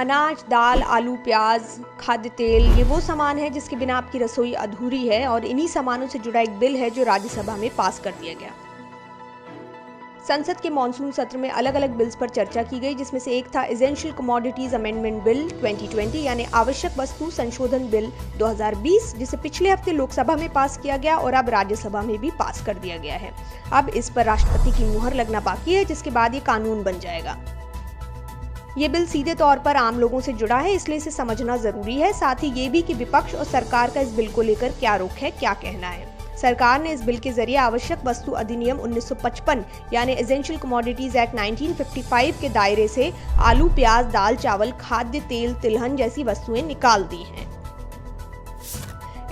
अनाज, दाल, आलू, प्याज, खाद्य तेल ये वो सामान है जिसके बिना आपकी रसोई अधूरी है और इन्हीं सामानों से जुड़ा एक बिल है जो राज्यसभा में पास कर दिया गया। संसद के मॉनसून सत्र में अलग अलग बिल्स पर चर्चा की गई, जिसमें से एक था एसेंशियल कमोडिटीज अमेंडमेंट बिल 2020 यानी आवश्यक वस्तु संशोधन बिल 2020, जिसे पिछले हफ्ते लोकसभा में पास किया गया और अब राज्यसभा में भी पास कर दिया गया है। अब इस पर राष्ट्रपति की मुहर लगना बाकी है, जिसके बाद ये कानून बन जाएगा। ये बिल सीधे तौर पर आम लोगों से जुड़ा है, इसलिए इसे समझना जरूरी है। साथ ही ये भी कि विपक्ष और सरकार का इस बिल को लेकर क्या रुख है, क्या कहना है। सरकार ने इस बिल के जरिए आवश्यक वस्तु अधिनियम 1955 यानी एसेंशियल कमोडिटीज एक्ट 1955 के दायरे से आलू, प्याज, दाल, चावल, खाद्य तेल, तिलहन जैसी वस्तुएं निकाल दी हैं।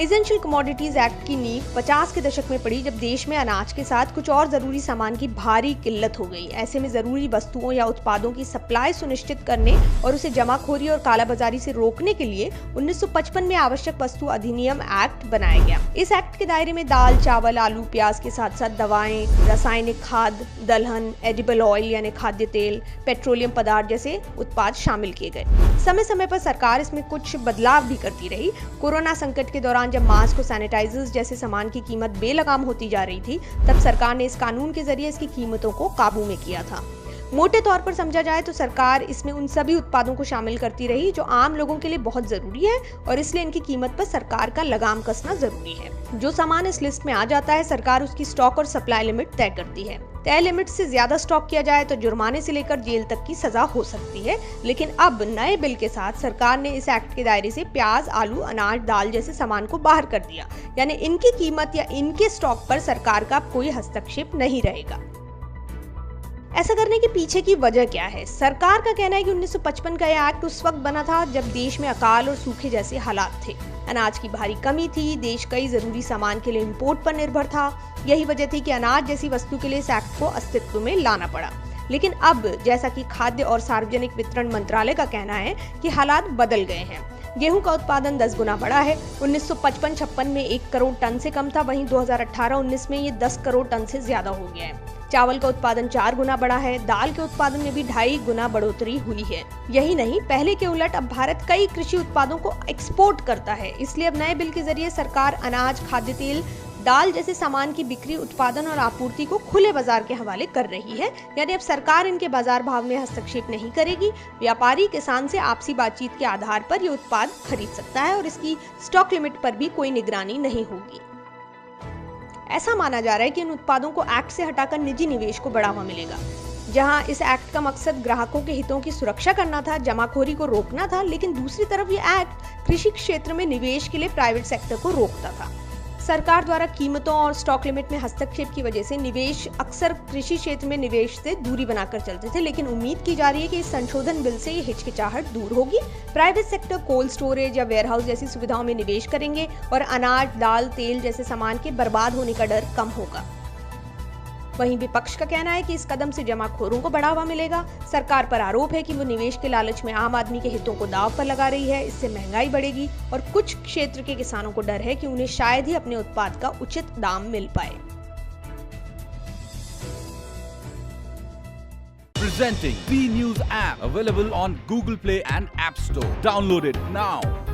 एसेंशियल कमोडिटीज एक्ट की नींव 50 के दशक में पड़ी, जब देश में अनाज के साथ कुछ और जरूरी सामान की भारी किल्लत हो गई। ऐसे में जरूरी वस्तुओं या उत्पादों की सप्लाई सुनिश्चित करने और उसे जमाखोरी और कालाबाजारी से रोकने के लिए 1955 में आवश्यक वस्तु अधिनियम एक्ट बनाया गया। इस एक्ट के दायरे में दाल, चावल, आलू, प्याज के साथ साथ दवाएं, रासायनिक खाद, दलहन, एडिबल ऑयल यानी खाद्य तेल, पेट्रोलियम पदार्थ जैसे उत्पाद शामिल किए गए। समय समय पर सरकार इसमें कुछ बदलाव भी करती रही। कोरोना संकट के दौरान जब मास्क और सैनिटाइजर्स जैसे सामान की कीमत बेलगाम होती जा रही थी, तब सरकार ने इस कानून के जरिए इसकी कीमतों को काबू में किया था। मोटे तौर पर समझा जाए तो सरकार इसमें उन सभी उत्पादों को शामिल करती रही जो आम लोगों के लिए बहुत जरूरी है और इसलिए इनकी कीमत पर सरकार का लगाम कसना जरूरी है। जो सामान इस लिस्ट में आ जाता है, सरकार उसकी स्टॉक और सप्लाई लिमिट तय करती है। तय लिमिट से ज्यादा स्टॉक किया जाए तो जुर्माने से लेकर जेल तक की सजा हो सकती है। लेकिन अब नए बिल के साथ सरकार ने इस एक्ट के दायरे से प्याज, आलू, अनाज, दाल जैसे सामान को बाहर कर दिया, यानी इनकी कीमत या इनके स्टॉक पर सरकार का कोई हस्तक्षेप नहीं रहेगा। ऐसा करने के पीछे की वजह क्या है? सरकार का कहना है कि 1955 का यह एक्ट उस वक्त बना था जब देश में अकाल और सूखे जैसे हालात थे। अनाज की भारी कमी थी, देश कई जरूरी सामान के लिए इंपोर्ट पर निर्भर था। यही वजह थी कि अनाज जैसी वस्तु के लिए इस एक्ट को अस्तित्व में लाना पड़ा। लेकिन अब जैसा कि खाद्य और सार्वजनिक वितरण मंत्रालय का कहना है कि हालात बदल गए हैं। गेहूं का उत्पादन 10 गुना बढ़ा है। 1955-56 में 1 करोड़ टन से कम था, वहीं 2018-19 में ये 10 करोड़ टन से ज्यादा हो गया है। चावल का उत्पादन 4 गुना बढ़ा है। दाल के उत्पादन में भी 2.5 गुना बढ़ोतरी हुई है। यही नहीं, पहले के उलट अब भारत कई कृषि उत्पादों को एक्सपोर्ट करता है। इसलिए अब नए बिल के जरिए सरकार अनाज, खाद्य तेल, दाल जैसे सामान की बिक्री, उत्पादन और आपूर्ति को खुले बाजार के हवाले कर रही है। यानी अब सरकार इनके बाजार भाव में हस्तक्षेप नहीं करेगी। व्यापारी किसान से आपसी बातचीत के आधार पर ये उत्पाद खरीद सकता है और इसकी स्टॉक लिमिट पर भी कोई निगरानी नहीं होगी। ऐसा माना जा रहा है कि इन उत्पादों को एक्ट से हटाकर निजी निवेश को बढ़ावा मिलेगा। जहां इस एक्ट का मकसद ग्राहकों के हितों की सुरक्षा करना था, जमाखोरी को रोकना था, लेकिन दूसरी तरफ ये एक्ट कृषि क्षेत्र में निवेश के लिए प्राइवेट सेक्टर को रोकता था। सरकार द्वारा कीमतों और स्टॉक लिमिट में हस्तक्षेप की वजह से निवेश अक्सर कृषि क्षेत्र में निवेश से दूरी बनाकर चलते थे, लेकिन उम्मीद की जा रही है कि इस संशोधन बिल से ये हिचकिचाहट दूर होगी। प्राइवेट सेक्टर कोल्ड स्टोरेज या वेयरहाउस जैसी सुविधाओं में निवेश करेंगे और अनाज, दाल, तेल जैसे सामान के बर्बाद होने का डर कम होगा। वहीं विपक्ष का कहना है कि इस कदम से जमाखोरों को बढ़ावा मिलेगा। सरकार पर आरोप है कि वो निवेश के लालच में आम आदमी के हितों को दांव पर लगा रही है। इससे महंगाई बढ़ेगी और कुछ क्षेत्र के किसानों को डर है कि उन्हें शायद ही अपने उत्पाद का उचित दाम मिल पाए। Presenting B News app available on Google Play and App Store. Download it now.